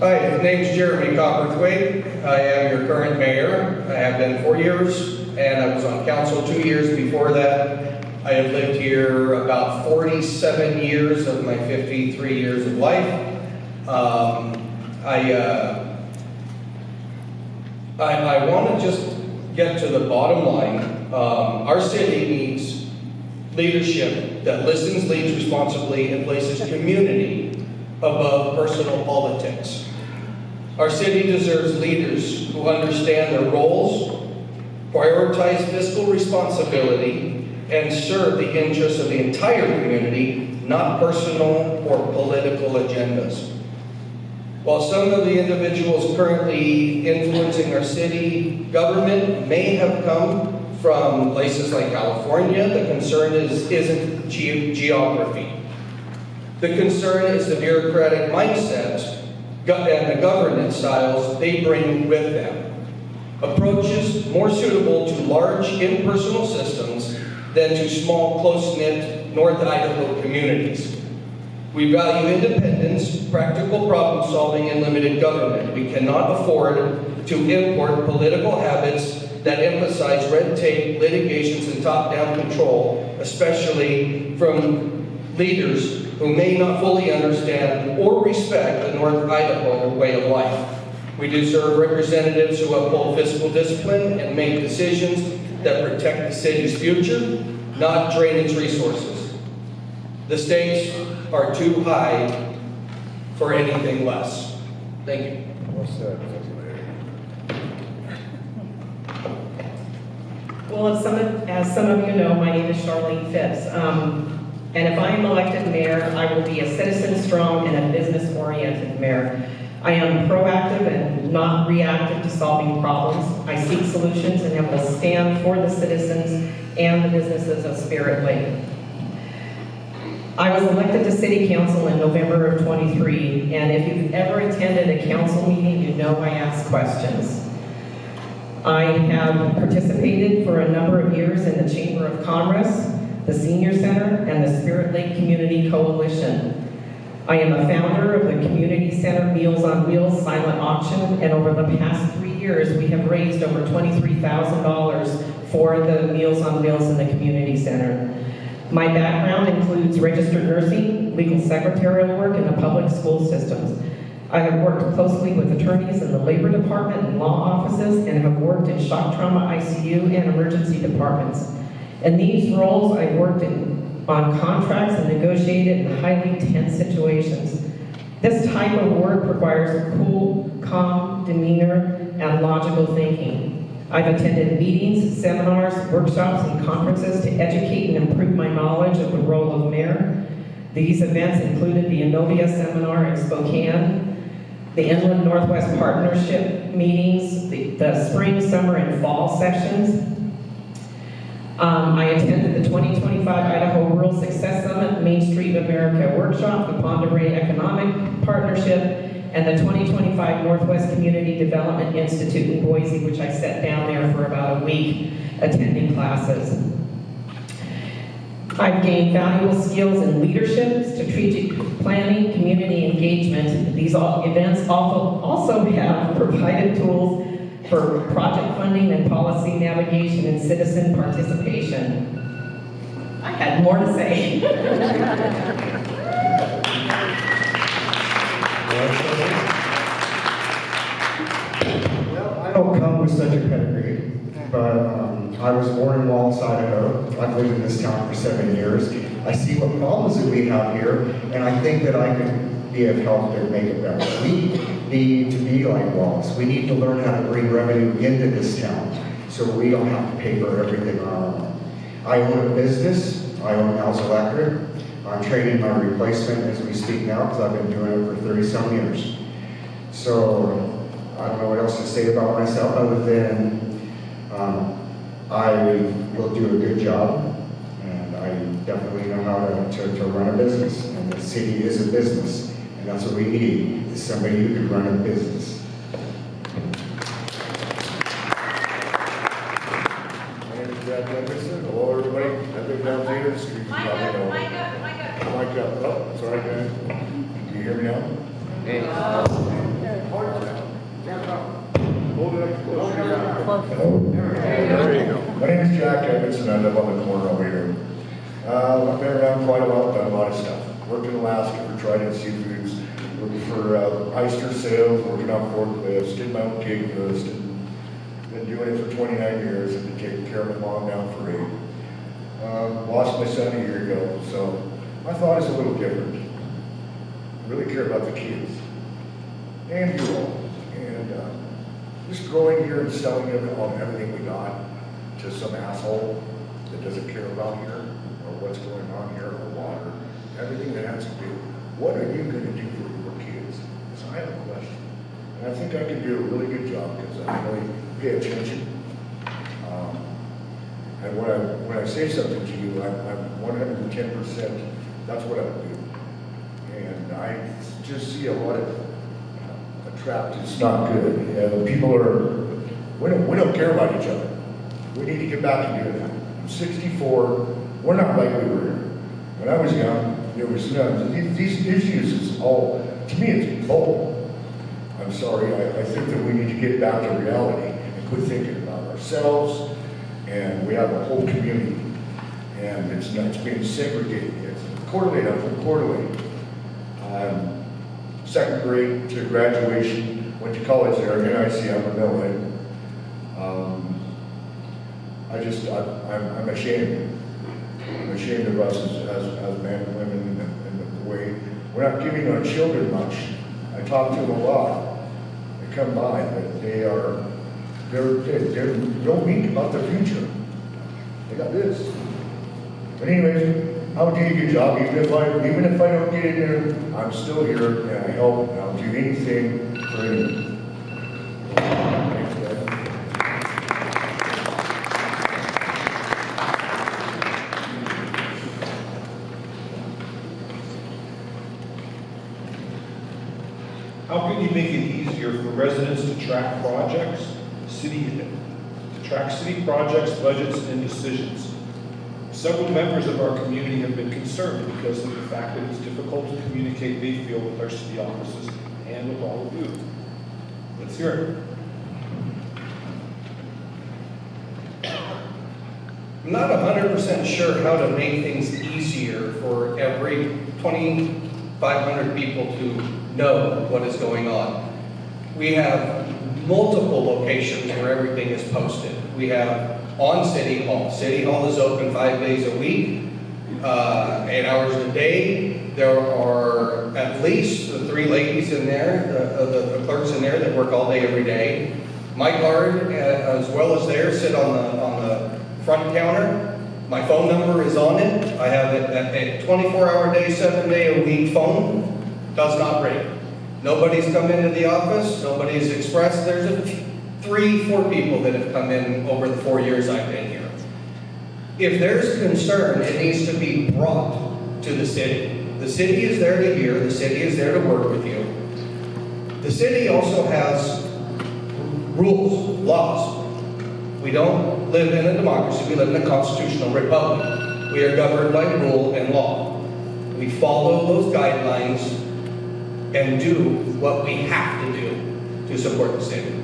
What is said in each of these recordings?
Hi, my name's Jeremy Copperthwaite. I am your current mayor. I have been 4 years, and I was on council 2 years before that. I have lived here about 47 years of my 53 years of life. I want to just get to the bottom line. Our city needs leadership that listens, leads responsibly, and places community above personal politics. Our city deserves leaders who understand their roles, prioritize fiscal responsibility, and serve the interests of the entire community, not personal or political agendas. While some of the individuals currently influencing our city government may have come from places like California, the concern isn't geography. The concern is the bureaucratic mindset and the governance styles they bring with them. Approaches more suitable to large impersonal systems than to small, close-knit North Idaho communities. We value independence, practical problem solving, and limited government. We cannot afford to import political habits that emphasize red tape, litigations, and top-down control, especially from leaders who may not fully understand or respect the North Idaho way of life. We deserve representatives who uphold fiscal discipline and make decisions that protect the city's future, not drain its resources. The stakes are too high for anything less. Thank you. Well said. Well, as some of you know, my name is Charlene Phipps. And if I am elected mayor, I will be a citizen-strong and a business-oriented mayor. I am proactive and not reactive to solving problems. I seek solutions and will stand for the citizens and the businesses of Spirit Lake. I was elected to City Council in November of 23, and if you've ever attended a council meeting, you know I ask questions. I have participated for a number of years in the Chamber of Commerce, the Senior Center, and the Spirit Lake Community Coalition. I am a founder of the Community Center Meals on Wheels silent auction, and over the past 3 years, we have raised over $23,000 for the Meals on Wheels in the Community Center. My background includes registered nursing, legal secretarial work, in the public school systems. I have worked closely with attorneys in the labor department and law offices, and have worked in shock trauma ICU and emergency departments. In these roles, I worked on contracts and negotiated in highly tense situations. This type of work requires a cool, calm demeanor and logical thinking. I've attended meetings, seminars, workshops, and conferences to educate and improve my knowledge of the role of mayor. These events included the Innovia seminar in Spokane, the Inland Northwest Partnership meetings, the spring, summer, and fall sessions. I attended the 2025 Idaho Rural Success Summit, Main Street America Workshop, the Pend Oreille Economic Partnership, and the 2025 Northwest Community Development Institute in Boise, which I sat down there for about a week attending classes. I've gained valuable skills in leadership, strategic planning, community engagement. These events also have provided tools for project funding and policy navigation and citizen participation. I had more to say. Well, I don't come with such a pedigree, but I was born in Wallace, Idaho. I've lived in this town for 7 years. I see what problems that we have here, and I think that I can be of help to make it better. We need to be like Wallace. We need to learn how to bring revenue into this town so we don't have to pay for everything on our own. I own a business. I own House Electric. I'm training my replacement as we speak now because I've been doing it for 30-some years. So I don't know what else to say about myself other than I will do a good job, and I definitely know how to run a business, and the city is a business, and that's what we need, is somebody who can run a business. My name is Brad Gunderson. Hello, everybody. I live down Taylor Street. Mic up. Oh, sorry, guys. Can you hear me now? Hey. Hold it up close to your mouth. There you go. My name is Jack Edmondson. I live on the corner over here. I've been around quite a while, done a lot of stuff. Worked in Alaska for Trident Seafoods, worked for oyster sales, working on forklifts, did my own cake roast, and been doing it for 29 years and been taking care of my mom now for 8. Lost my son a year ago, so my thought is a little different. I really care about the kids and you all. And just growing here and selling everything we got to some asshole that doesn't care about here or what's going on here or water, everything that has to do. What are you going to do for your kids? So I have a question. And I think I can do a really good job because I really pay attention. And when I say something to you, I'm 110%, that's what I would do. And I just see a lot of a trap that's not good. And people we don't care about each other. We need to get back to doing that. I'm 64, we're not like we were. When I was young, there was none. These issues is all, to me it's bull. I'm sorry, I think that we need to get back to reality and quit thinking about ourselves. And we have a whole community, and it's being segregated. It's Coeur d'Alene, I'm from Coeur d'Alene. 2nd grade to graduation, went to college there, NIC, I'm a Millhead. I'm ashamed. I'm ashamed of us as men and women and the way we're not giving our children much. I talk to them a lot. They come by, but they're don't think about the future. They got this. But anyways, I'll do a good job. Even if I don't get in there, I'm still here and I help and I'll do anything for anyone. Thanks, guys. How can you make it easier for residents to track projects, city projects, budgets, and decisions? Several members of our community have been concerned because of the fact that it's difficult to communicate, they feel, with our city offices and with all of you. Let's hear it. I'm not 100% sure how to make things easier for every 2,500 people to know what is going on. We have multiple locations where everything is posted. We have on City Hall. City Hall is open 5 days a week, 8 hours a day. There are at least 3 ladies in there, the clerks in there that work all day, every day. My card, as well as theirs, sit on the front counter. My phone number is on it. I have a 24-hour day, 7-day-a-week phone. Does not ring. Nobody's come into the office. Nobody's expressed. There's 3-4 people that have come in over the 4 years I've been here. If there's concern, it needs to be brought to the city. The city is there to hear. The city is there to work with you. The city also has rules, laws. We don't live in a democracy. We live in a constitutional republic. We are governed by rule and law. We follow those guidelines and do what we have to do to support the city.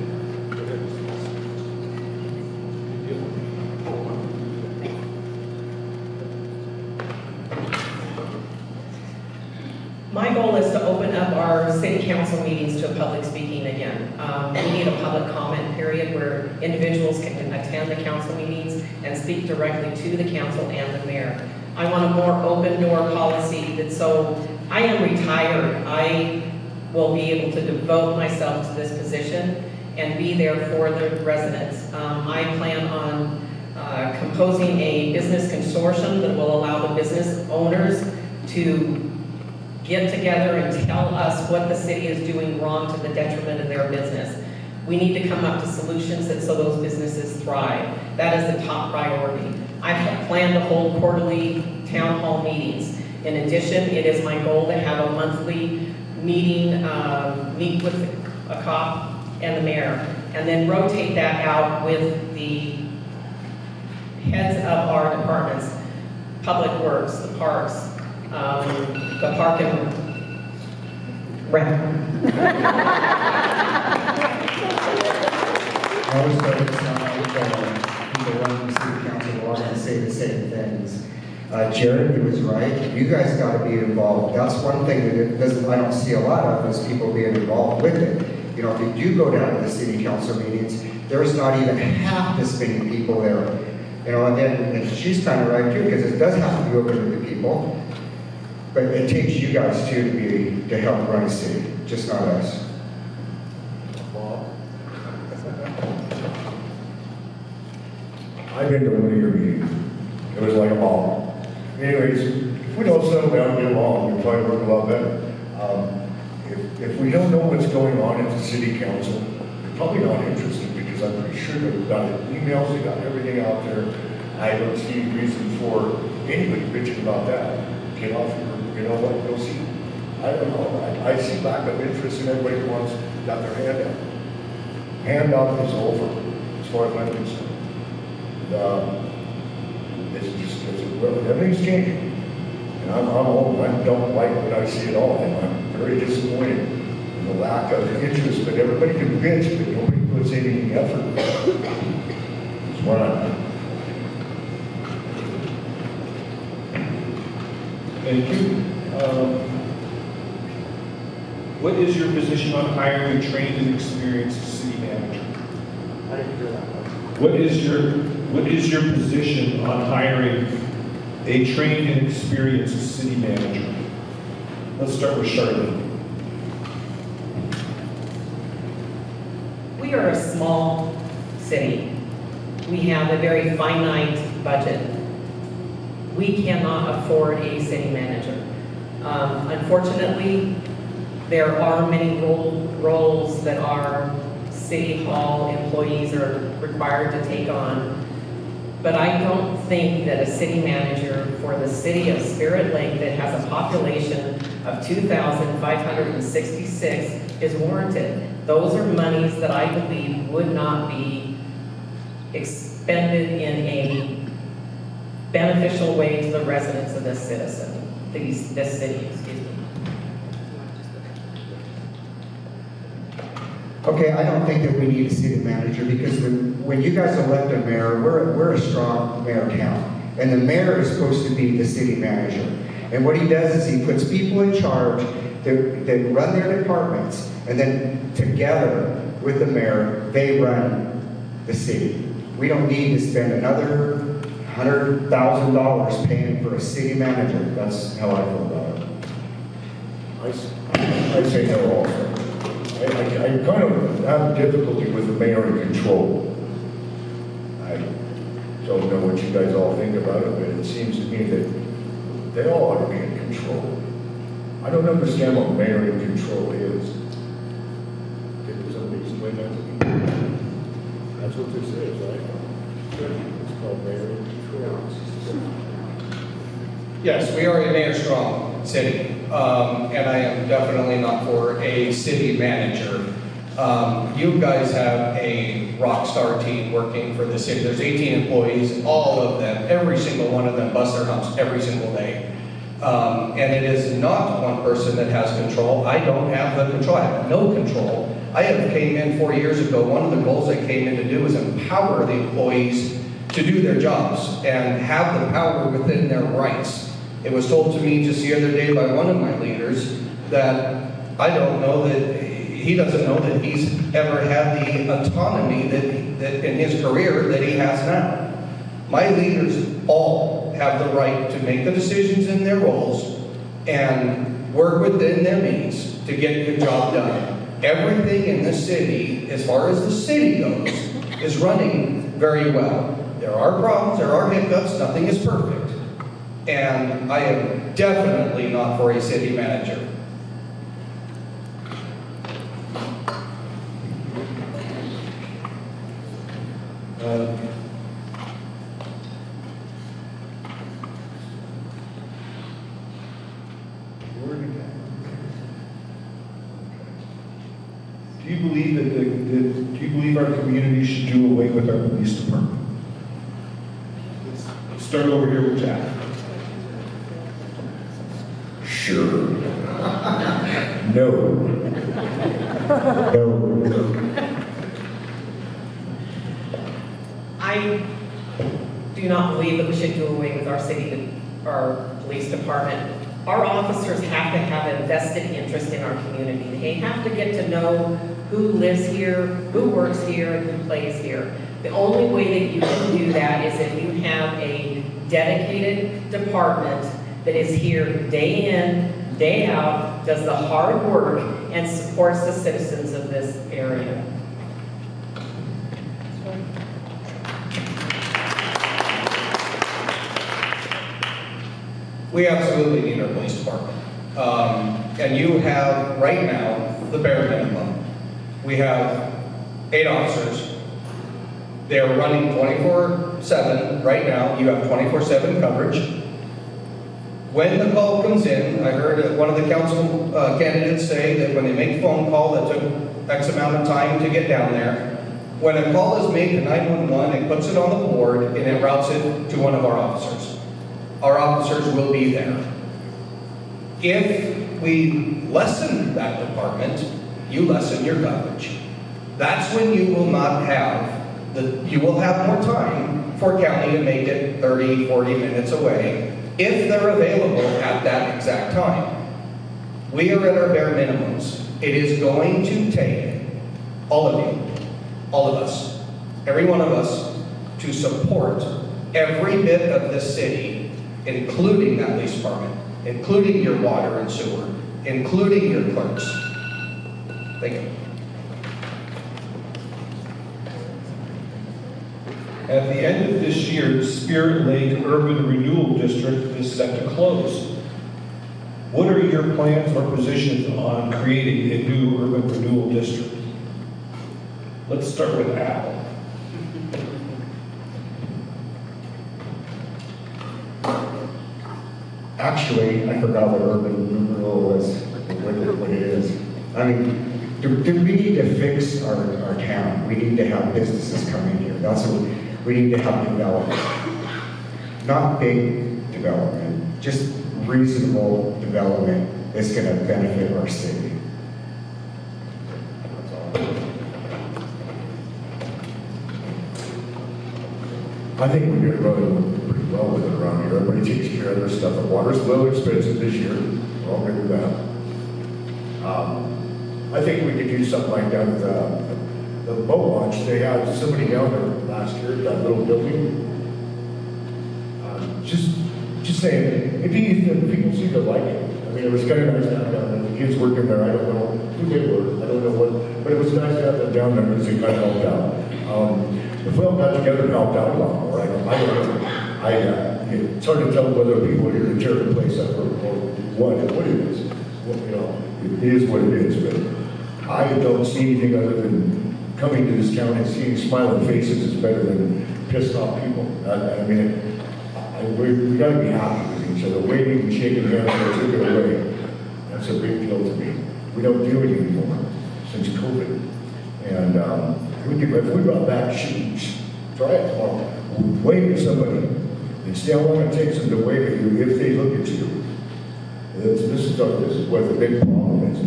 My goal is to open up our city council meetings to public speaking again. We need a public comment period where individuals can attend the council meetings and speak directly to the council and the mayor. I want a more open door policy so I am retired. I will be able to devote myself to this position and be there for the residents. I plan on composing a business consortium that will allow the business owners to get together and tell us what the city is doing wrong to the detriment of their business. We need to come up to solutions so those businesses thrive. That is the top priority. I plan to hold quarterly town hall meetings. In addition, it is my goal to have a monthly meeting, meet with a cop and the mayor, and then rotate that out with the heads of our departments, Public Works, the parks, the park and rec. I always thought it sounded like people running the city council will often say the same things. Jared, he was right. You guys got to be involved. That's one thing that I don't see a lot of is people being involved with it. You know, if you do go down to the city council meetings, there's not even half this many people there. You know, and she's kind of right too, because it does have to be open to the people. But it takes you guys too to help run a city, just not us. I've been to one of your meetings. It was like a ball. Anyways, if we don't settle down and get along, we'll try to work a lot better. If we don't know what's going on at the city council, we're probably not interested because I'm pretty sure they've got emails, they've got everything out there. I don't see a reason for anybody bitching about that. Get off your, you know what, go see. I don't know. I see lack of interest in everybody who wants got their hand out. Handout is over, as far as I'm concerned. Everything's changing. And I'm old, I don't like what I see at all, and I'm very disappointed in the lack of interest, but everybody can bitch, but nobody puts any effort. That's what I'm. Thank you. What is your position on hiring a trained and experienced city manager? I didn't hear that one. What is your position on hiring a trained and experienced city manager? Let's start with Charlotte. We are a small city. We have a very finite budget. We cannot afford a city manager. Unfortunately, there are many roles that our city hall employees are required to take on. But I don't think that a city manager for the city of Spirit Lake that has a population of 2,566 is warranted. Those are monies that I believe would not be expended in a beneficial way to the residents of this this city, excuse me. Okay, I don't think that we need a city manager because when you guys elect a mayor, we're a strong mayor count. And the mayor is supposed to be the city manager. And what he does is he puts people in charge that run their departments, and then together with the mayor, they run the city. We don't need to spend another $100,000 paying for a city manager. That's how I feel about it. I say no also. I kind of have difficulty with the mayor in control. I don't know what you guys all think about it, but it seems to me that they all ought to be in control. I don't understand what mayor in control is. Did somebody explain that to me? That's what this is, right? It's called mayor in control. Yes, we are a mayor-strong city, and I am definitely not for a city manager. You guys have a rock star team working for the city. There's 18 employees, all of them, every single one of them bust their humps every single day. And it is not one person that has control. I don't have the control. I have no control. I have came in 4 years ago. One of the goals I came in to do was empower the employees to do their jobs and have the power within their rights. It was told to me just the other day by one of my leaders that I don't know that he doesn't know that he's ever had the autonomy that in his career that he has now. My leaders all have the right to make the decisions in their roles and work within their means to get the job done. Everything in this city, as far as the city goes, is running very well. There are problems, there are hiccups, nothing is perfect. And I am definitely not for a city manager. Do you believe do you believe our community should do away with our police department? Let's start over here with Jack. Sure. No. No. I do not believe that we should do away with our police department. Our officers have to have a vested interest in our community. They have to get to know who lives here, who works here, and who plays here. The only way that you can do that is if you have a dedicated department that is here day in, day out, does the hard work, and supports the citizens of this area. We absolutely need our police department. And you have, right now, the bare minimum. We have 8 officers. They are running 24/7 right now. You have 24/7 coverage. When the call comes in, I heard one of the council candidates say that when they make a phone call that took X amount of time to get down there, when a call is made to 911, it puts it on the board and it routes it to one of our officers. Our officers will be there. If we lessen that department, you lessen your coverage. That's when you will not have you will have more time for county to make it 30, 40 minutes away if they're available at that exact time. We are at our bare minimums. It is going to take all of you, all of us, every one of us, to support every bit of this city, including that police department, including your water and sewer, including your clerks. Thank you. At the end of this year, Spirit Lake Urban Renewal District is set to close. What are your plans or positions on creating a new urban renewal district? Let's start with Al. Actually, I forgot what urban renewal is, what it is. I mean, we need to fix our town. We need to have businesses come in here. That's what we need to have development. Not big development, just reasonable development that's going to benefit our city. That's all. I think we're going to run pretty well with it around here. Everybody takes care of their stuff. The water's a little expensive this year. We're all good with that. I think we could do something like that with the boat launch. They had somebody down there last year, that little building. Just saying, if people seem to like it. I mean, it was kind of nice to have down there. The kids working there, I don't know who they were, I don't know what, but it was nice to have them down there because they kind of helped out. If we all got together and helped out a lot more, I don't know. It's hard to tell whether people are here to tear the place up or what it is. Well, you know, it is what it is, but I don't see anything other than coming to this town and seeing smiling faces is better than pissed off people. We got to be happy with each other. Waving and shaking hands and taking it away, that's a big deal to me. We don't do it anymore since COVID. And if we brought back shoes, try it tomorrow. Wave at somebody and see how long it takes them to wave at you if they look at you. This is what the big problem is.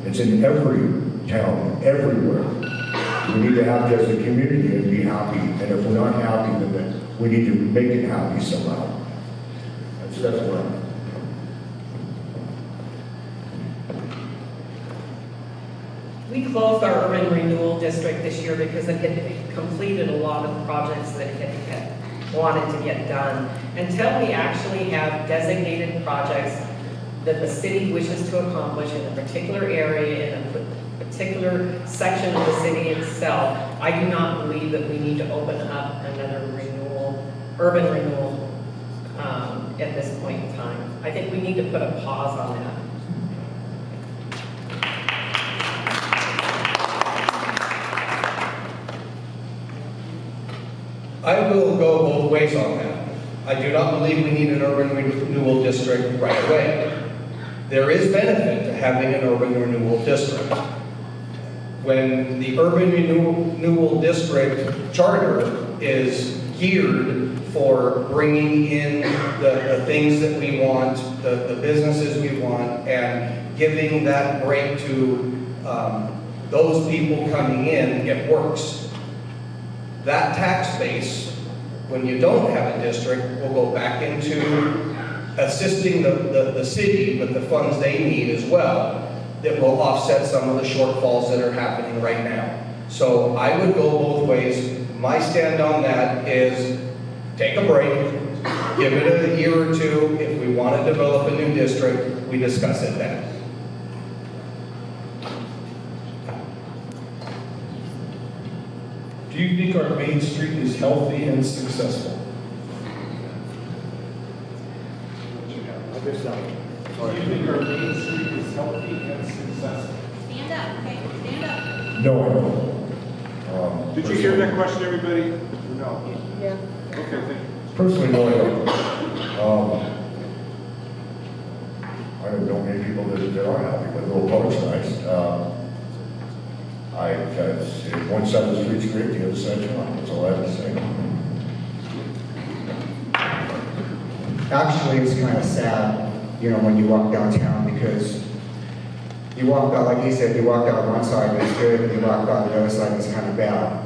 It's in every town, everywhere. We need to have it as a community and be happy. And if we're not happy, then we need to make it happy somehow. That's what I'm. We closed our urban renewal district this year because it had completed a lot of projects that it had wanted to get done. Until we actually have designated projects that the city wishes to accomplish in a particular area, in a particular section of the city itself, I do not believe that we need to open up another urban renewal at this point in time. I think we need to put a pause on that. I will go both ways on that. I do not believe we need an urban renewal district right away. There is benefit to having an urban renewal district. When the urban renewal district charter is geared for bringing in the things that we want, the businesses we want, and giving that break to those people coming in, it works. that tax base, when you don't have a district, will go back into assisting the city with the funds they need as well, that will offset some of the shortfalls that are happening right now. So I would go both ways. My stand on that is take a break, give it a year or two. If we want to develop a new district, we discuss it then. Do you think our main street is healthy and successful? Do you think our main street is healthy and successful? Stand up, okay, stand up. No, I don't. Did you hear that question, everybody? No. Yeah. Okay, thank you. Personally, no, I don't. I don't know many people that are happy with the little park's nice. One side of the street's great, the other side's not. That's all I have to say. Actually, it's kind of sad, you know, when you walk downtown, because you walk out, like he said, you walk out one side and it's good, and you walk out the other side and it's kind of bad.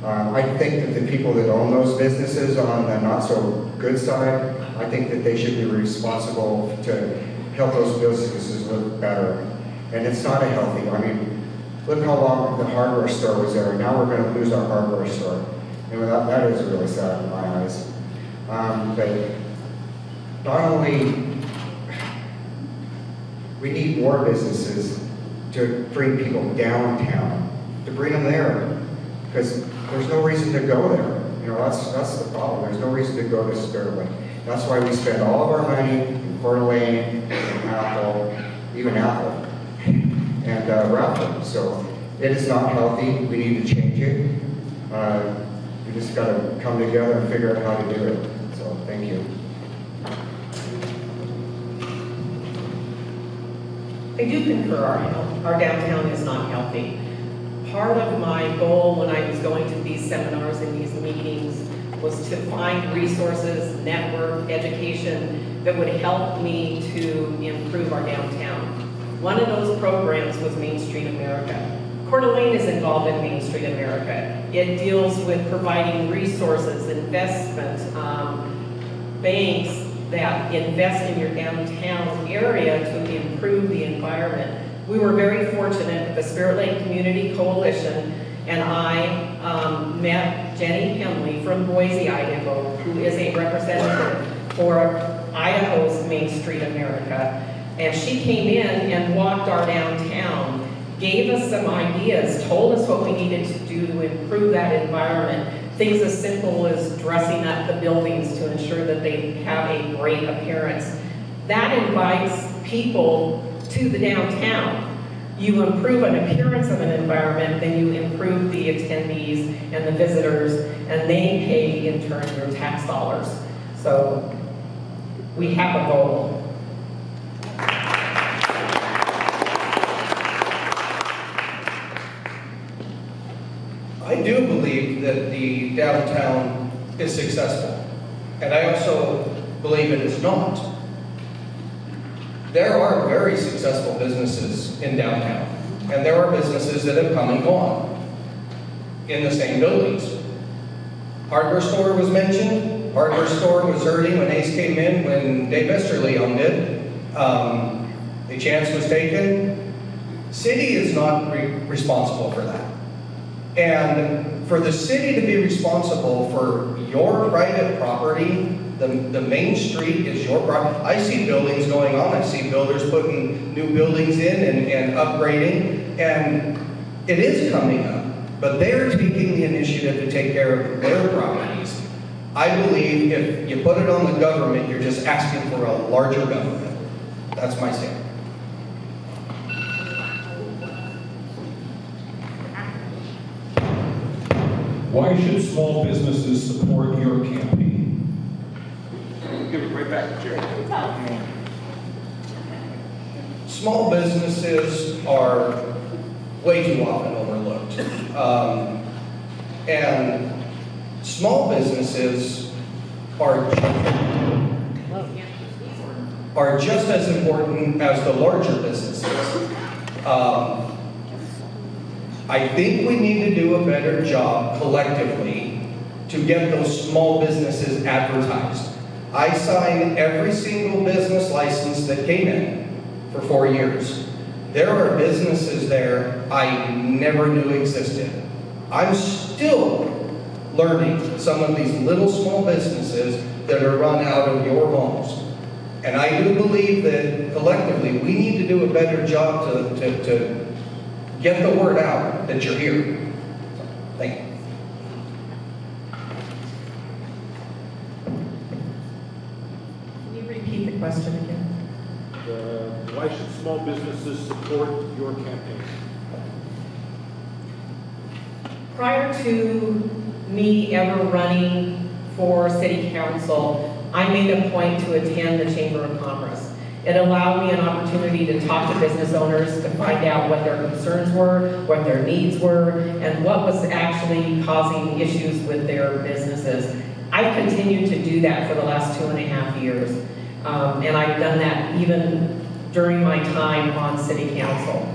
I think that the people that own those businesses on the not so good side, I think that they should be responsible to help those businesses look better. And it's not a healthy, I mean, look how long the hardware store was there. Now we're going to lose our hardware store. And that is really sad in my eyes. But not only, we need more businesses to bring people downtown, to bring them there, because there's no reason to go there. You know, that's the problem. There's no reason to go to Sterling. That's why we spend all of our money in Coeur d'Alene, in Apple, even Apple, and Raffle. So it is not healthy. We need to change it. We just got to come together and figure out how to do it. So thank you. I do concur our downtown is not healthy. Part of my goal when I was going to these seminars and these meetings was to find resources, network, education that would help me to improve our downtown. One of those programs was Main Street America. Coeur d'Alene is involved in Main Street America. It deals with providing resources, investment, banks that invest in your downtown area to improve the environment. We were very fortunate, the Spirit Lake Community Coalition and I met Jenny Hemley from Boise, Idaho, who is a representative for Idaho's Main Street America. And she came in and walked our downtown, gave us some ideas, told us what we needed to do to improve that environment. Things as simple as dressing up the buildings to ensure that they have a great appearance. That invites people to the downtown. You improve an appearance of an environment, then you improve the attendees and the visitors, and they pay in turn your tax dollars. So we have a goal. I do believe that the downtown is successful, and I also believe it is not. There are very successful businesses in downtown, and there are businesses that have come and gone in the same buildings. Hardware store was mentioned. Hardware store was hurting when Ace came in, when Dave Esterly owned it. The chance was taken. City is not responsible for that. And for the city to be responsible for your private property, the main street is your property. I see buildings going on. I see builders putting new buildings in and upgrading, and it is coming up. But they're taking the initiative to take care of their properties. I believe if you put it on the government, you're just asking for a larger government. That's my stand. Why should small businesses support your campaign? Give it right back to Jerry. Small businesses are way too often overlooked. And small businesses are just as important as the larger businesses. I think we need to do a better job collectively to get those small businesses advertised. I signed every single business license that came in for 4 years. There are businesses there I never knew existed. I'm still learning some of these little small businesses that are run out of your homes. And I do believe that collectively we need to do a better job to get the word out that you're here. Thank you. Can you repeat the question again? Why should small businesses support your campaign? Prior to me ever running for city council, I made a point to attend the Chamber of Commerce. It allowed me an opportunity to talk to business owners, to find out what their concerns were, what their needs were, and what was actually causing issues with their businesses. I've continued to do that for the last 2.5 years. And I've done that even during my time on city council.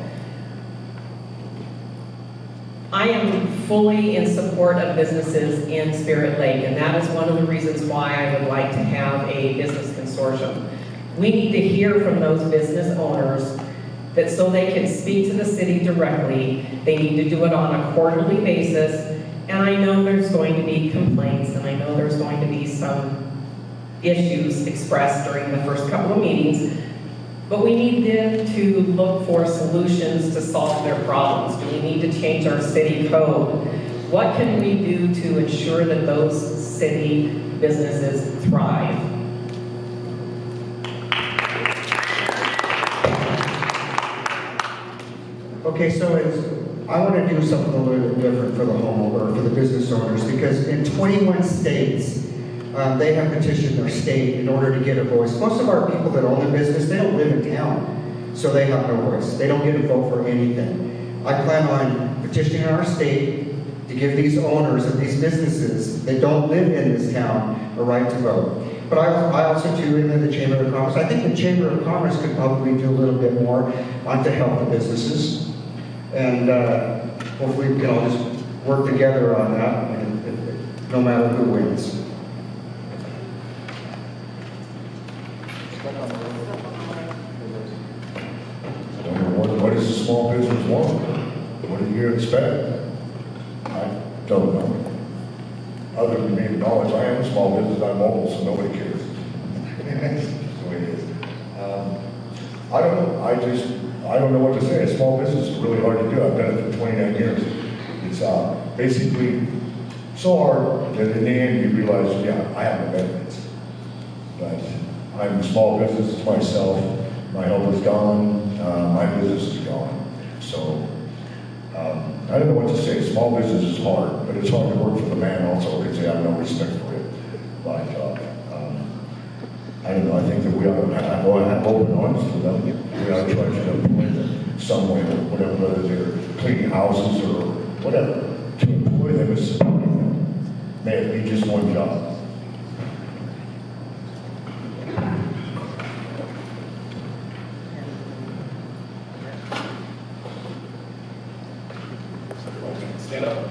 I am fully in support of businesses in Spirit Lake, and that is one of the reasons why I would like to have a business consortium. We need to hear from those business owners that so they can speak to the city directly, they need to do it on a quarterly basis, and I know there's going to be complaints, and I know there's going to be some issues expressed during the first couple of meetings, but we need them to look for solutions to solve their problems. Do we need to change our city code? What can we do to ensure that those city businesses thrive? Okay, so I want to do something a little bit different for the homeowner, for the business owners, because in 21 states, they have petitioned their state in order to get a voice. Most of our people that own the business, they don't live in town, so they have no voice. They don't get a vote for anything. I plan on petitioning our state to give these owners of these businesses that don't live in this town a right to vote. But I also do in the Chamber of Commerce. I think the Chamber of Commerce could probably do a little bit more on to help the businesses. And hopefully we can all just work together on that, and no matter who wins. What does a small business want? What do you expect? I don't know. Other than being acknowledged, I am a small business, I'm mobile, so nobody cares. That's the way it is. I don't know. I don't know what to say. A small business is really hard to do. I've done it for 29 years. It's basically so hard that in the end you realize, yeah, I have no benefits. But I'm a small business myself. My help is gone. My business is gone. So I don't know what to say. Small business is hard, but it's hard to work for the man also because they have no respect for it. But I don't know. I think that we ought to have open honest with them. We ought to try to employ them some way, whatever, whether they're cleaning houses or whatever, to employ them as supporting them. May it be just one job. Stand up.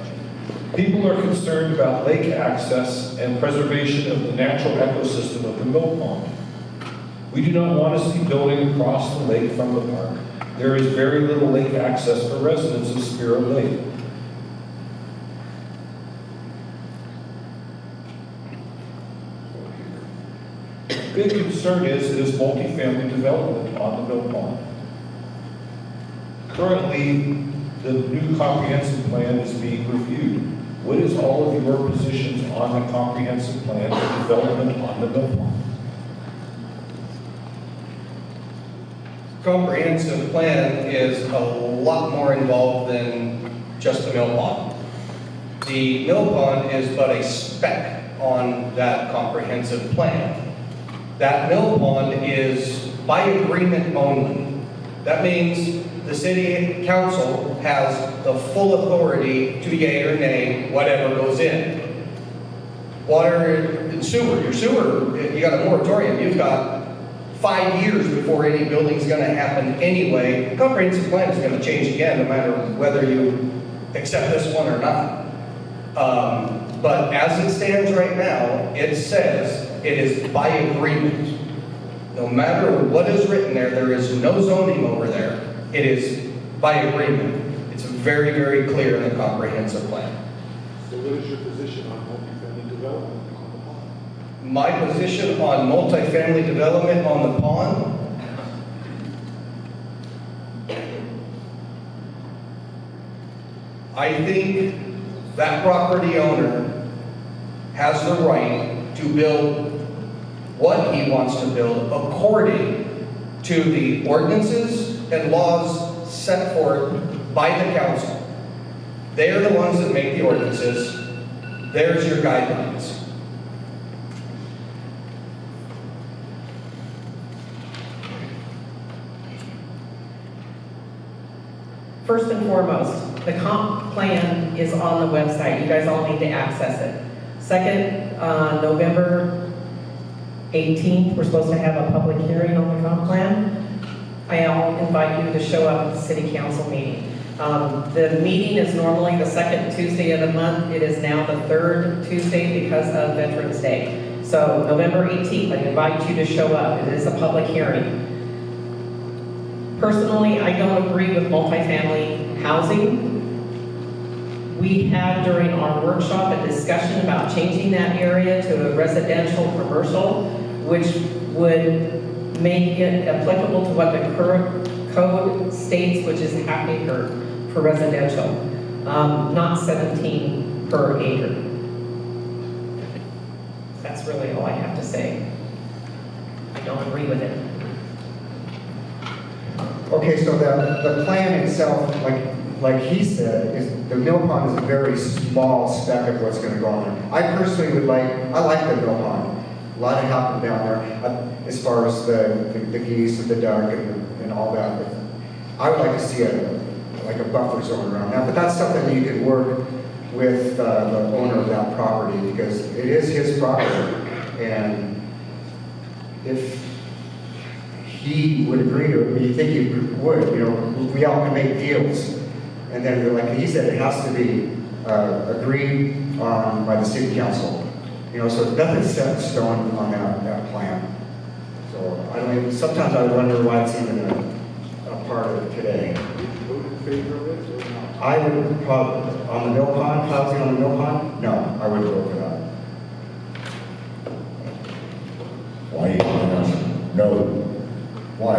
People are concerned about lake access and preservation of the natural ecosystem of the mill pond. We do not want to see building across the lake from the park. There is very little lake access for residents of Spirit Lake. Big concern is multifamily development on the mill pond. Currently, the new comprehensive plan is being reviewed. What is all of your positions on the comprehensive plan for development on the mill pond? Comprehensive plan is a lot more involved than just the mill pond. The mill pond is but a speck on that comprehensive plan. That mill pond is by agreement only. That means the city council has the full authority to yea or nay whatever goes in. Water and sewer, your sewer, you got a moratorium, you've got 5 years before any building's gonna happen anyway. Comprehensive plan is gonna change again no matter whether you accept this one or not. But as it stands right now, it says it is by agreement. No matter what is written there, there is no zoning over there. It is by agreement. It's very, very clear in the comprehensive plan. So what is your position on multifamily development on the pond? My position on multifamily development on the pond, I think that property owner has the right to build what he wants to build according to the ordinances and laws set forth by the council. They are the ones that make the ordinances. There's your guidelines. First and foremost, the comp plan is on the website. You guys all need to access it. Second, November 18th, we're supposed to have a public hearing on the comp plan. I'll invite you to show up at the city council meeting. The meeting is normally the second Tuesday of the month. It is now the third Tuesday because of Veterans Day. So November 18th, I invite you to show up. It is a public hearing. Personally, I don't agree with multifamily housing. We had during our workshop a discussion about changing that area to a residential commercial, which would make it applicable to what the current code states, which is half acre for residential, not 17 per acre. That's really all I have to say. I don't agree with it. Okay, so the plan itself, like he said, is the mill pond is a very small speck of what's going to go on there. I personally I like the mill pond. A lot had happened down there as far as the geese and the duck and all that. But I would like to see like a buffer zone around that. But that's something that you could work with the owner of that property because it is his property. And if he would agree to it, you think he would, we all can make deals. And then, like he said, it has to be agreed on by the city council. So nothing's set in stone on that plan. So I don't even, sometimes I wonder why it's even a part of it today. Did you vote in favor of it or not? I would probably, on the mill pond, housing on the mill pond, no, I wouldn't vote for that. Why you gonna ask? No. Why?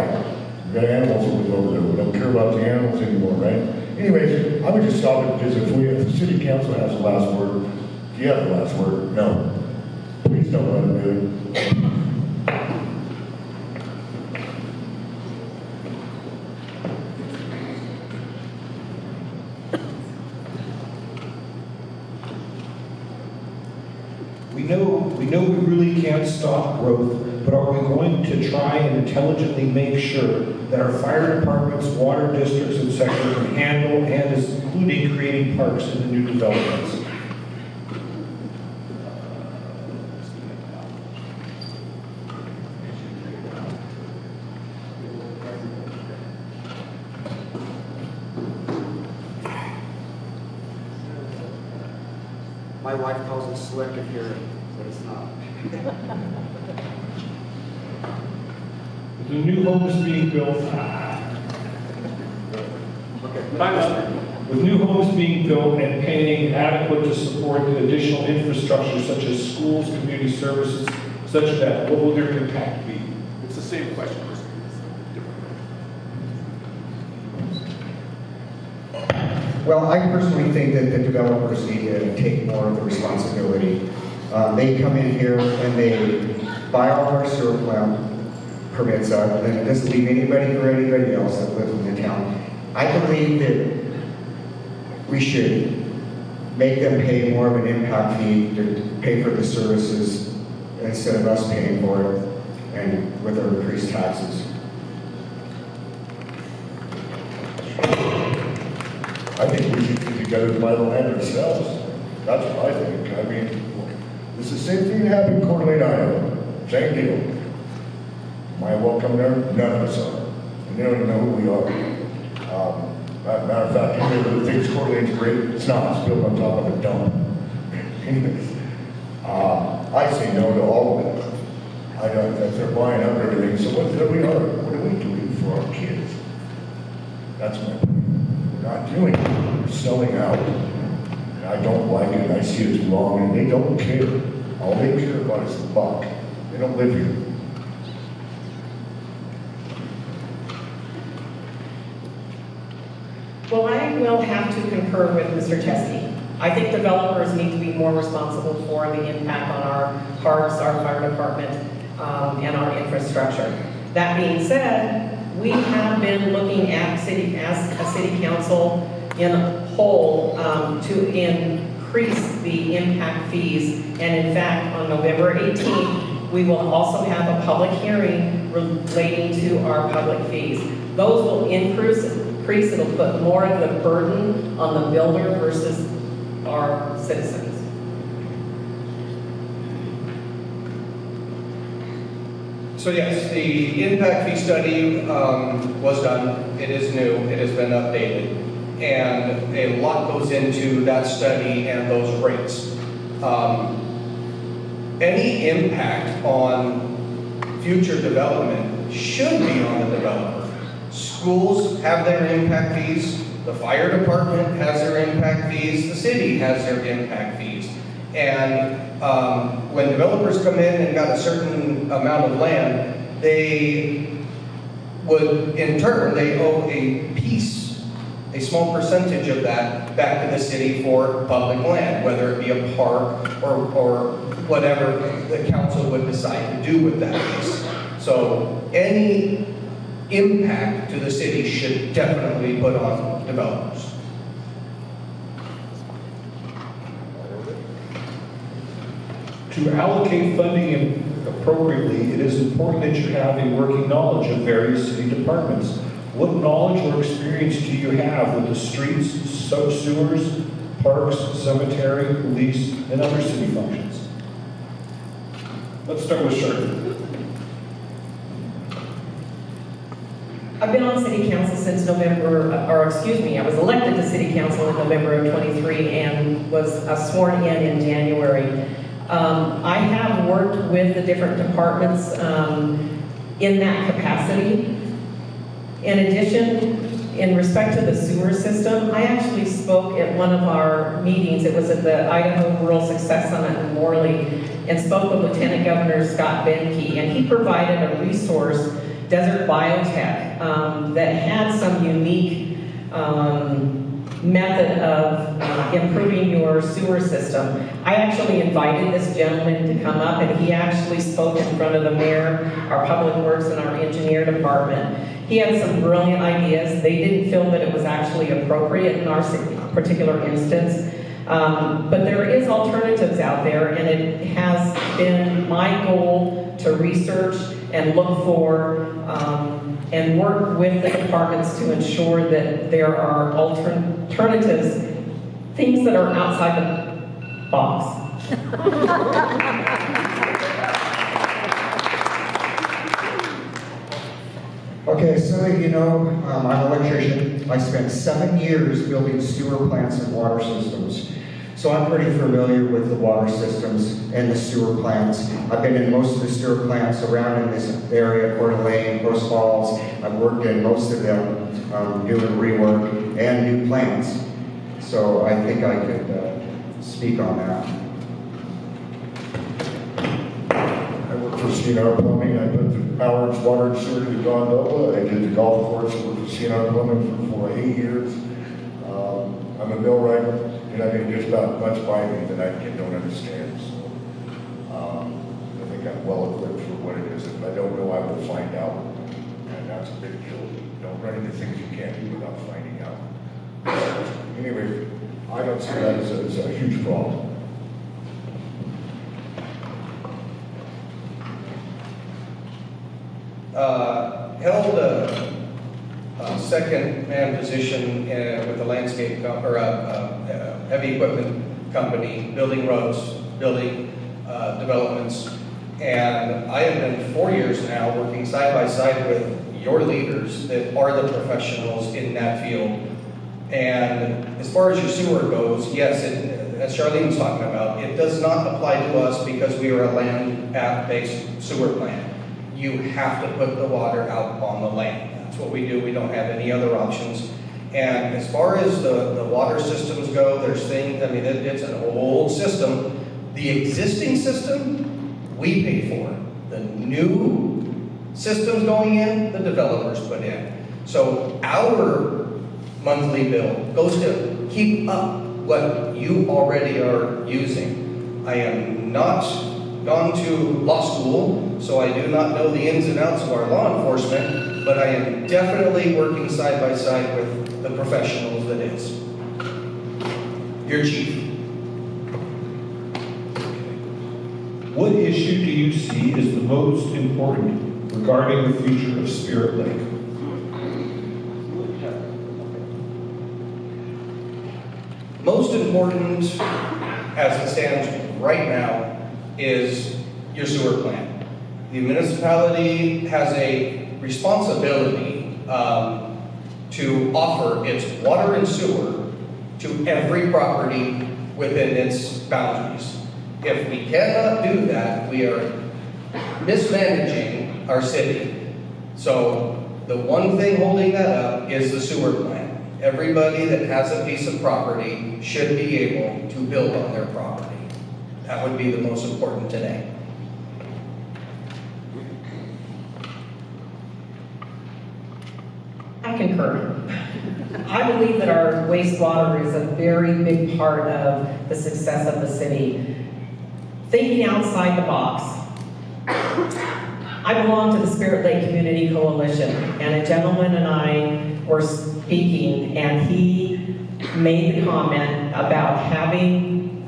We've got animals that live over there. We don't care about the animals anymore, right? Anyways, I would just stop it because if the city council has the last word, do you have the last word? No. Please don't let them do it. We know we really can't stop growth, but are we going to try and intelligently make sure that our fire departments, water districts, and sector can handle and is including creating parks in the new developments? My wife calls it selective hearing, but it's not. With the new homes being built, with new homes being built and paying adequate to support the additional infrastructure such as schools, community services, such as that, what will their impact be? It's the same question, just different. Well, I personally think that the developers need to take more of the responsibility. They come in here and they buy all our sewer plant permits up, and then it doesn't leave anybody or anybody else that lives in the town. I believe that we should make them pay more of an impact fee to pay for the services instead of us paying for it and with our increased taxes. I think we should get together and buy the land ourselves. That's what I think. I mean, it's the same thing that happened in Coeur d'Alene, Idaho. Same deal. Am I welcome there? None of us are. And they don't even know who we are. Matter of fact, anybody who thinks Coeur d'Alene's great, it's not. It's built on top of a dump. Anyways, I say no to all of it. I don't, if they're buying up everything, so what are we doing for our kids? That's my point. We're not doing it, we're selling out. And I don't like it, I see it's wrong, and they don't care. All they care about is the buck. They don't live here. Well, I will have to concur with Mr. Chesky. I think developers need to be more responsible for the impact on our parks, our fire department, and our infrastructure. That being said, we have been looking at as a city council in whole to increase the impact fees. And in fact, on November 18th, we will also have a public hearing relating to our public fees. Those will increase, it'll put more of the burden on the builder versus our citizens. So yes, the impact fee study was done. It is new. It has been updated. And a lot goes into that study and those rates. Any impact on future development should be on the developer. Schools have their impact fees. The fire department has their impact fees. The city has their impact fees. And when developers come in and got a certain amount of land, they would, in turn, they owe a small percentage of that back to the city for public land, whether it be a park or whatever the council would decide to do with that piece. So any impact to the city should definitely be put on developers. To allocate funding appropriately, it is important that you have a working knowledge of various city departments. What knowledge or experience do you have with the streets, sewers, parks, cemetery, police, and other city functions? Let's start with Shirley. I've been on city council since November, I was elected to city council in November of 23 and was sworn in January. I have worked with the different departments in that capacity. In addition, in respect to the sewer system, I actually spoke at one of our meetings. It was at the Idaho Rural Success Summit in Mayoral, and spoke with Lieutenant Governor Scott Benke, and he provided a resource, Desert Biotech, that had some unique method of improving your sewer system. I actually invited this gentleman to come up, and he actually spoke in front of the mayor, our public works, and our engineer department. He had some brilliant ideas. They didn't feel that it was actually appropriate in our particular instance. But there is alternatives out there, and it has been my goal to research and look for and work with the departments to ensure that there are alternatives, things that are outside the box. Okay, so you know, I'm an electrician. I spent 7 years building sewer plants and water systems. So I'm pretty familiar with the water systems and the sewer plants. I've been in most of the sewer plants around in this area, Coeur d'Alene, Post Falls. I've worked in most of them doing rework and new plants. So I think I could speak on that. I work for CNR Plumbing. I put the power and water and sewer to Gondola. I did the golf course. I worked for CNR Plumbing for 8 years. I'm a millwright. And I mean, just about much by me that I don't understand. So I think I'm well equipped for what it is. If I don't know, I will find out. And that's a big deal. Don't run into things you can't do without finding out. Anyway, I don't see that as a huge problem. Held a second-man position with a landscape heavy equipment company, building roads, building developments, and I have been 4 years now working side by side with your leaders that are the professionals in that field. And as far as your sewer goes, yes, as Charlene was talking about, it does not apply to us because we are a land-based sewer plant. You have to put the water out on the land. That's what we do. We don't have any other options. And as far as the water systems go, there's things, I mean, it's an old system. The existing system, we pay for. The new systems going in, the developers put in. So our monthly bill goes to keep up what you already are using. I am not gone to law school, so I do not know the ins and outs of our law enforcement, but I am definitely working side by side with the professionals that is. Your chief. What issue do you see as the most important regarding the future of Spirit Lake? Most important, as it stands right now, is your sewer plant. The municipality has a responsibility to offer its water and sewer to every property within its boundaries. If we cannot do that, we are mismanaging our city. So the one thing holding that up is the sewer plant. Everybody that has a piece of property should be able to build on their property. That would be the most important today. I concur. I believe that our wastewater is a very big part of the success of the city. Thinking outside the box. I belong to the Spirit Lake Community Coalition, and a gentleman and I were speaking, and he made the comment about having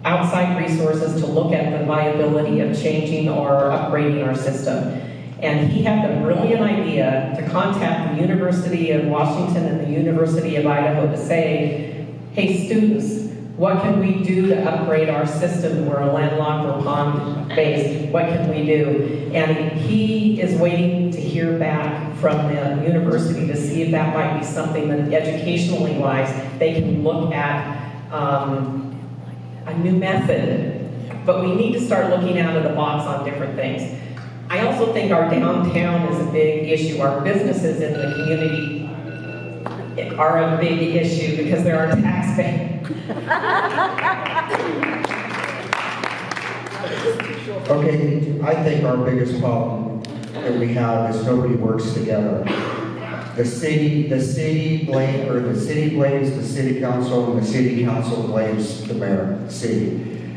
outside resources to look at the viability of changing or upgrading our system. And he had the brilliant idea to contact the University of Washington and the University of Idaho to say, hey students, what can we do to upgrade our system? We're a landlocked or pond-based. What can we do? And he is waiting to hear back from the university to see if that might be something that educationally wise, they can look at a new method. But we need to start looking out of the box on different things. I also think our downtown is a big issue. Our businesses in the community are a big issue because there are taxpayers. Okay, I think our biggest problem that we have is nobody works together. The city blames the city council, and the city council blames the mayor, the city.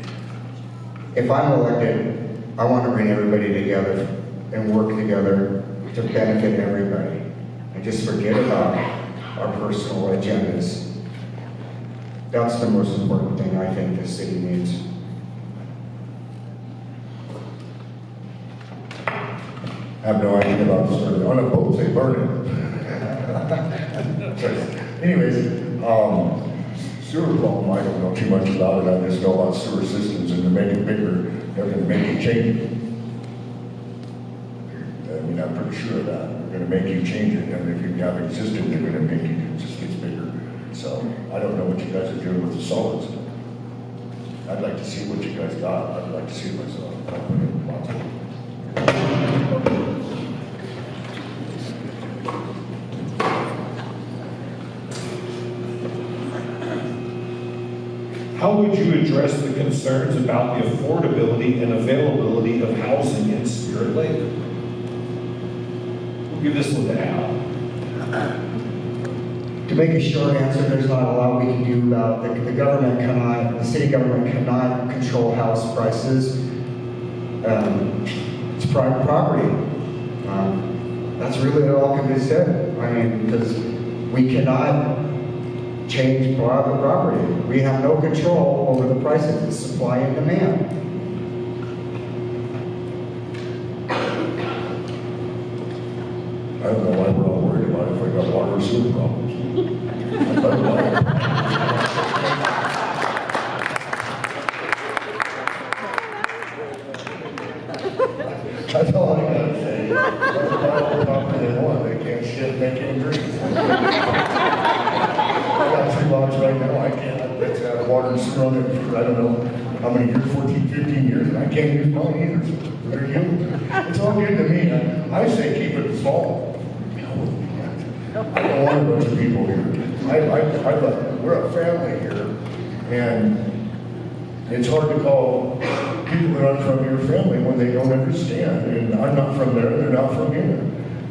If I'm elected, I want to bring everybody together and work together to benefit everybody. And just forget about our personal agendas. That's the most important thing I think the city needs. I have no idea about this. On a boat, they burn it. Anyways, sewer problem, I don't know too much about it. I just know about sewer systems, and to make it bigger, they're going to make you change it. I mean, I'm pretty sure of that. They're going to make you change it, and if you have existed, they're going to make it just gets bigger. So I don't know what you guys are doing with the solids. I'd like to see what you guys got. I'd like to see it myself. How would you address the concerns about the affordability and availability of housing in Spirit Lake? We'll give this one to Al. To make a short answer, there's not a lot we can do about it. The city government cannot control house prices. It's private property. That's really all can be said. I mean, because we cannot change private property. We have no control over the prices. It's supply and demand. I don't know why we're all worried about it if we got water or sewer problems. That's all I gotta say. They want. They can't shit, make any drinks. I got 2 lots right now. I can't. It's got water and sewer. run it for, I don't know, how many years, 14, 15 years, and I can't use mine either, so they're you. It's all good to me. I say keep it small. I don't want a bunch of people here. We're a family here, and it's hard to call people that aren't from your family when they don't understand. And I'm not from there, they're not from here.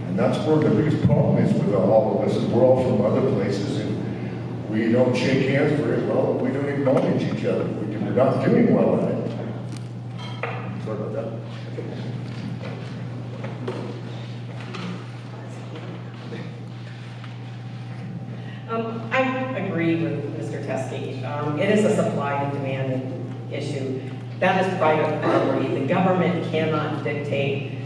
And that's where the biggest problem is with all of us, is we're all from other places, and we don't shake hands very well, we don't acknowledge each other. We're not doing well at it. Sorry about that. I agree with Mr. Teskey. It is a supply and demand issue. That is private property. The government cannot dictate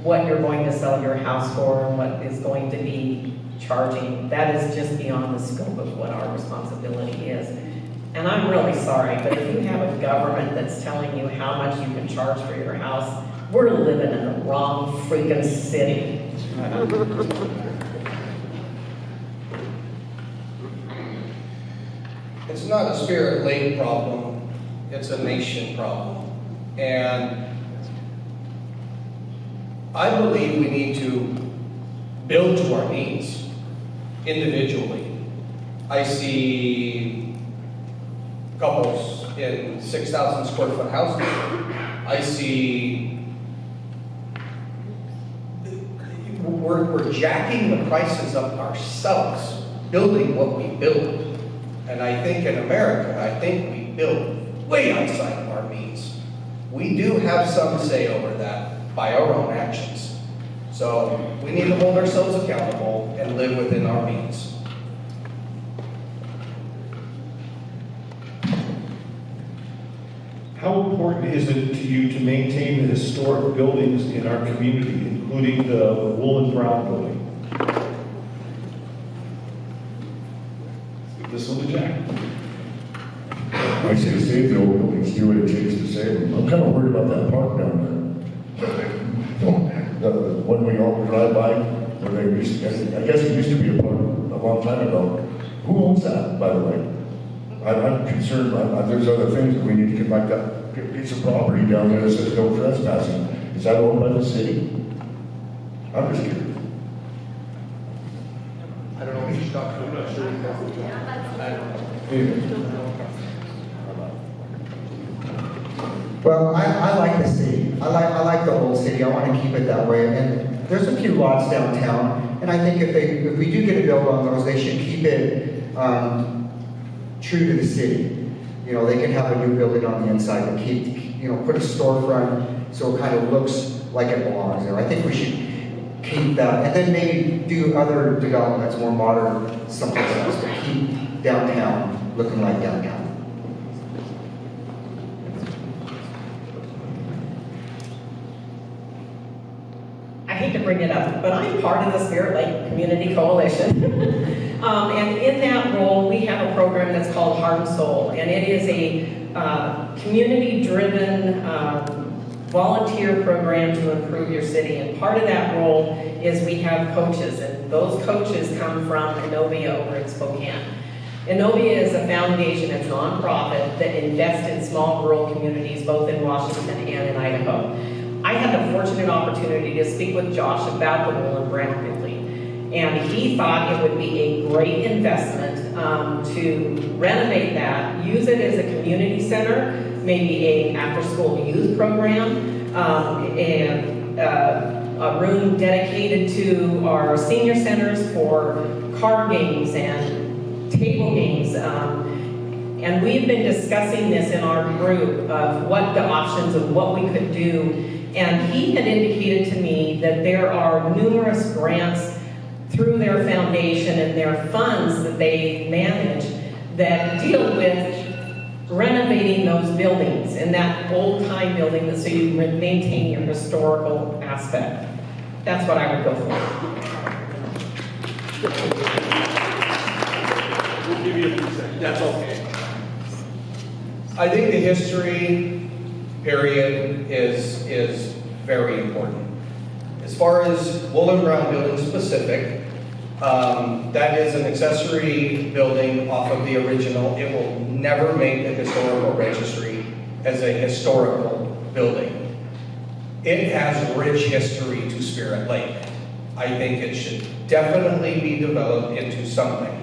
what you're going to sell your house for and what is going to be charging. That is just beyond the scope of what our responsibility is. And I'm really sorry, but if you have a government that's telling you how much you can charge for your house, we're living in the wrong freaking city. It's not a Spirit Lake problem, it's a nation problem. And I believe we need to build to our needs individually. I see couples in 6,000 square foot houses. I see we're jacking the prices up ourselves, building what we build. And I think in America, I think we build way outside of our means. We do have some say over that by our own actions. So we need to hold ourselves accountable and live within our means. How important is it to you to maintain the historic buildings in our community, including the Wool and Brown building? This one to Jack. I say save the old buildings, do what it takes to save them. I'm kind of worried about that park down there. When we all drive by, where they used to, I guess it used to be a park a long time ago. Who owns that, by the way? I'm concerned, there's other things that we need to get like that piece of property down there that says no trespassing. Is that owned by the city? I'm just curious. I don't know what you're talking about. I'm not sure. Well, I like the city. I like the whole city. I want to keep it that way. And there's a few lots downtown, and I think if we do get a build on those, they should keep it true to the city. You know, they can have a new building on the inside and put a storefront so it kind of looks like it belongs there. I think we should keep that, and then maybe do other developments, more modern, something else, to keep downtown looking like downtown. I hate to bring it up, but I'm part of the Spirit Lake Community Coalition. And in that role, we have a program that's called Heart and Soul, and it is a community-driven volunteer program to improve your city. And part of that role is we have coaches, and those coaches come from Inovia over in Spokane. Inovia is a foundation, it's a nonprofit that invests in small rural communities, both in Washington and in Idaho. I had the fortunate opportunity to speak with Josh about the Wool and Brown building, and he thought it would be a great investment to renovate that, use it as a community center, maybe a after-school youth program, and a room dedicated to our senior centers for card games and table games. And we've been discussing this in our group of what the options of what we could do. And he had indicated to me that there are numerous grants through their foundation and their funds that they manage that deal with renovating those buildings and that old-time building so you maintain your historical aspect. That's what I would go for. We'll give you a few seconds. That's okay. I think the history period is very important. As far as Wool and Brown building specific, That is an accessory building off of the original. It will never make the historical registry as a historical building. It has rich history to Spirit Lake. I think it should definitely be developed into something,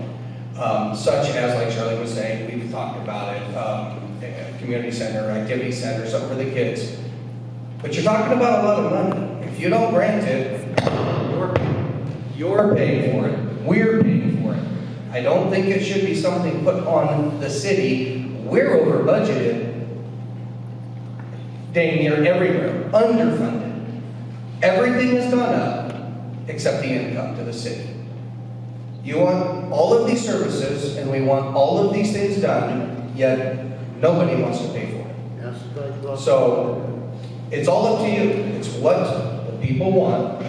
such as, like Charlie was saying, we've talked about it, a community center, activity center, something for the kids. But you're talking about a lot of money. If you don't grant it, you're paying for it. We're paying for it. I don't think it should be something put on the city. We're over budgeted, dang near everywhere, underfunded. Everything has gone up except the income to the city. You want all of these services and we want all of these things done, yet nobody wants to pay for it. Yes, very well. So it's all up to you. It's what the people want,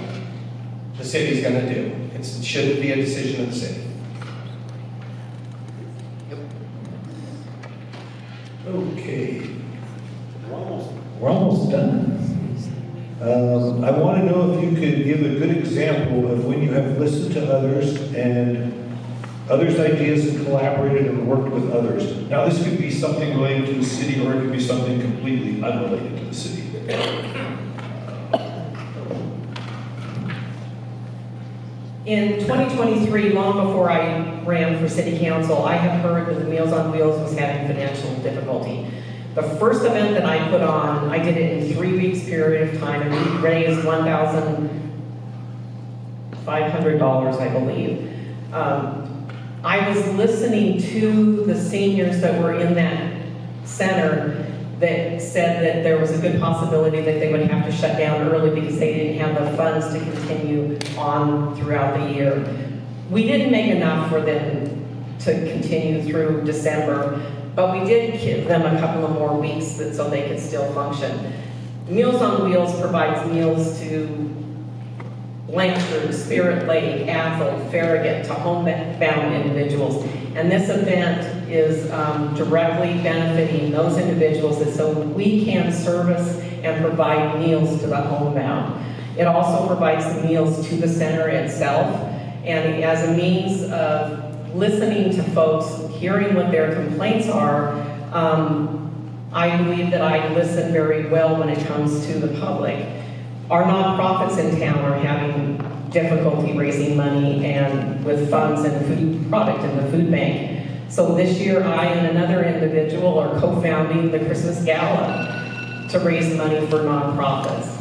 the city's going to do. It shouldn't be a decision of the city. Okay. We're almost done. I want to know if you could give a good example of when you have listened to others and others' ideas and collaborated and worked with others. Now, this could be something related to the city or it could be something completely unrelated to the city. In 2023, long before I ran for city council, I had heard that the Meals on Wheels was having financial difficulty. The first event that I put on, I did it in 3 weeks period of time, and we raised $1,500, I believe. I was listening to the seniors that were in that center that said that there was a good possibility that they would have to shut down early because they didn't have the funds to continue on throughout the year. We didn't make enough for them to continue through December, but we did give them a couple of more weeks so they could still function. Meals on Wheels provides meals to Blanchard, Spirit Lake, Athol, Farragut, to homebound individuals. And this event is directly benefiting those individuals so we can service and provide meals to the homebound. It also provides the meals to the center itself, and as a means of listening to folks, hearing what their complaints are, I believe that I listen very well when it comes to the public. Our nonprofits in town are having difficulty raising money and with funds and food product in the food bank. So this year, I and another individual are co-founding the Christmas Gala to raise money for nonprofits.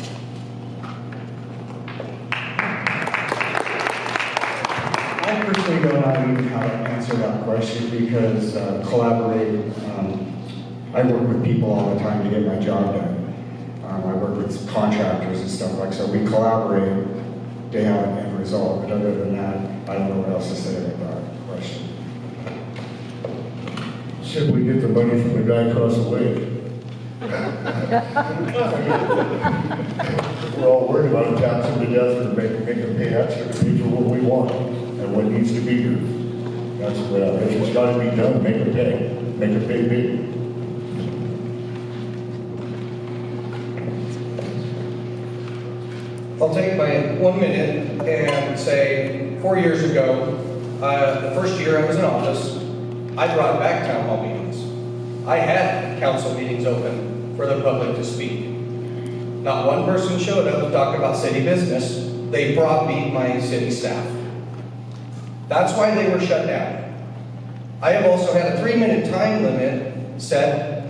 I personally don't know even how to answer that question because collaborate, I work with people all the time to get my job done. I work with contractors and stuff like so. We collaborate to have an end result, but other than that, I don't know what else to say about that question. Simply get the money from the guy across the way. We're all worried about taxing to death or make them pay extra to pay for what we want and what needs to be here. That's what if it's got to be done, make it pay. Make it pay big. I'll take my 1 minute and say 4 years ago, the first year I was in office, I brought back town hall meetings. I had council meetings open for the public to speak. Not one person showed up to talk about city business. They brought me my city staff. That's why they were shut down. I have also had a 3-minute time limit set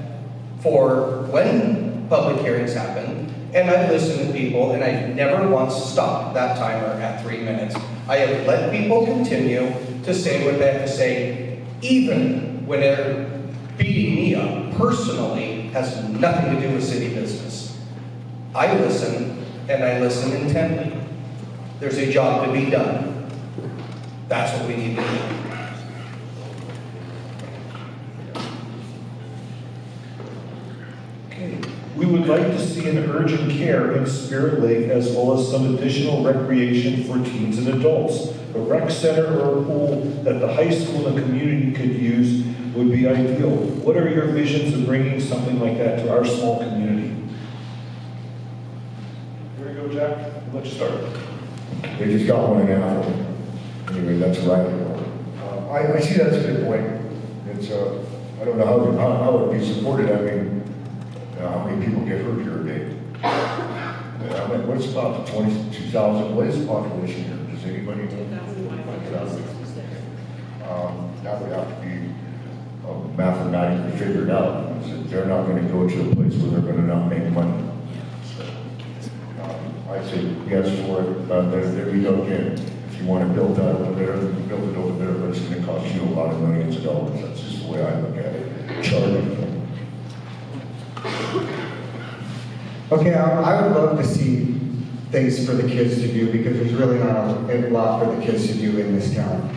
for when public hearings happen, and I've listened to people, and I've never once stopped that timer at 3 minutes. I have let people continue to say what they have to say, even when they're beating me up personally, has nothing to do with city business. I listen, and I listen intently. There's a job to be done. That's what we need to do. We would like to see an urgent care in Spirit Lake as well as some additional recreation for teens and adults. A rec center or a pool that the high school and the community could use would be ideal. What are your visions of bringing something like that to our small community? Here you go, Jack. Let's start. They just got one in Athol. Anyway, that's where I go. I see that's a good point. It's, I don't know how it would be supported. I mean, how many people get hurt here a day? I mean, what's about the 22,000, what is the population here? Does anybody know? 2,000. That would have to be mathematically figured out. They're not going to go to a place where they're going to not make money. I'd say yes for it, there we go again. If you want to build that over there, build it over there, but it's going to cost you a lot of millions of dollars. That's just the way I look at it. Charlie. Okay, I would love to see things for the kids to do because there's really not a lot for the kids to do in this town.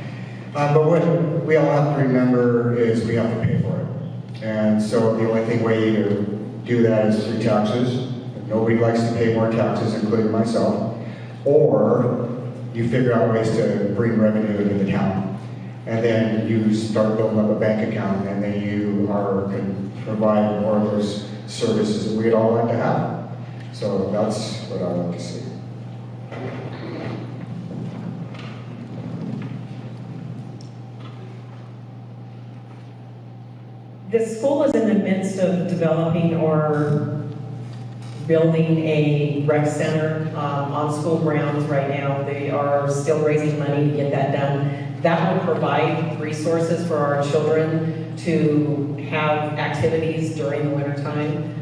But what we all have to remember is we have to pay for it. And so the only way to do that is through taxes. Nobody likes to pay more taxes, including myself. Or you figure out ways to bring revenue into the town. And then you start building up a bank account, and then you can provide more of those services that we'd all like to have. So that's what I like to see. The school is in the midst of developing or building a rec center on school grounds right now. They are still raising money to get that done. That will provide resources for our children to have activities during the winter time.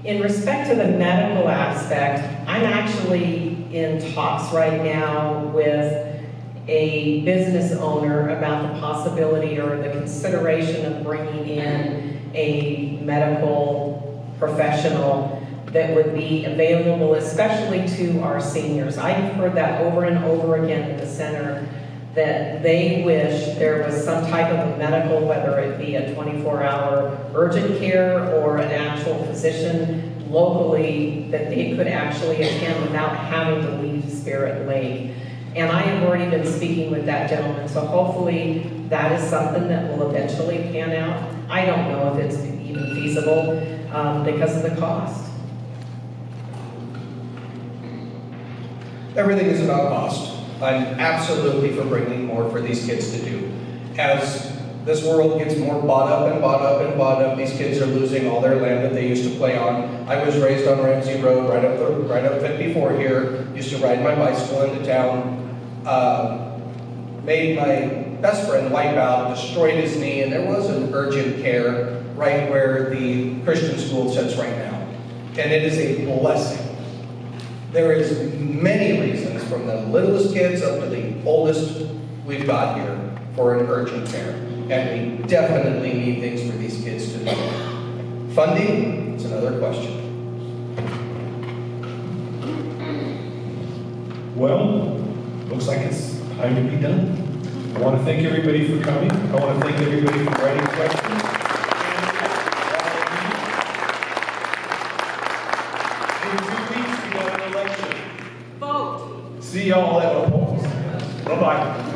In respect to the medical aspect, I'm actually in talks right now with a business owner about the possibility or the consideration of bringing in a medical professional that would be available especially to our seniors. I've heard that over and over again at the center, that they wish there was some type of a medical, whether it be a 24-hour urgent care or an actual physician locally that they could actually attend without having to leave Spirit Lake. And I have already been speaking with that gentleman, so hopefully that is something that will eventually pan out. I don't know if it's even feasible because of the cost. Everything is about cost. I'm absolutely for bringing more for these kids to do. As this world gets more bought up and bought up and bought up, these kids are losing all their land that they used to play on. I was raised on Ramsey Road, right up 54 here. Used to ride my bicycle into town. Made my best friend wipe out, destroyed his knee, and there was an urgent care right where the Christian school sits right now. And it is a blessing. There is many reasons, from the littlest kids up to the oldest we've got here, for an urgent care. And we definitely need things for these kids to do. Funding, it's another question. Well, looks like it's time to be done. I want to thank everybody for coming. I want to thank everybody for writing questions. In 2 weeks, we got an election. Vote. See y'all at the polls. Bye-bye.